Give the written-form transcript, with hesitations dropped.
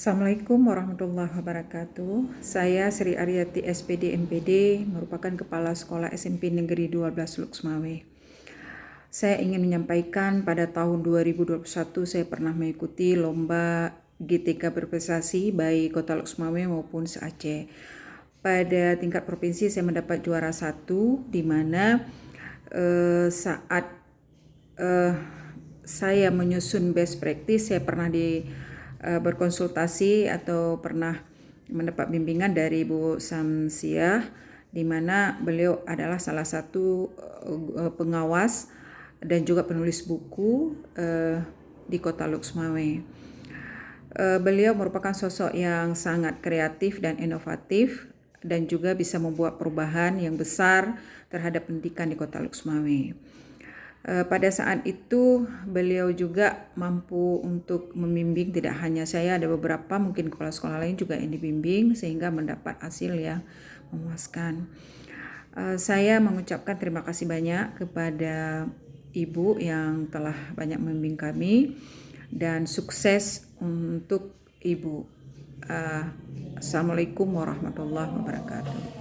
Assalamualaikum warahmatullahi wabarakatuh. Saya Sri Aryati SPD MPD, merupakan Kepala Sekolah SMP Negeri 12 Luxmawe. Saya ingin menyampaikan pada tahun 2021 saya pernah mengikuti lomba GTK berprestasi baik Kota Luxmawe maupun se-Aceh. Pada tingkat provinsi saya mendapat juara 1, di mana saat saya menyusun best practice, saya pernah berkonsultasi atau pernah mendapat bimbingan dari Ibu Samsiah, di mana beliau adalah salah satu pengawas dan juga penulis buku di Kota Luxmawe. Beliau merupakan sosok yang sangat kreatif dan inovatif dan juga bisa membuat perubahan yang besar terhadap pendidikan di Kota Luxmawe. Pada saat itu beliau juga mampu untuk membimbing, tidak hanya saya, ada beberapa mungkin kepala sekolah lain juga yang dibimbing sehingga mendapat hasil yang memuaskan. Saya mengucapkan terima kasih banyak kepada Ibu yang telah banyak membimbing kami dan sukses untuk Ibu. Assalamualaikum warahmatullahi wabarakatuh.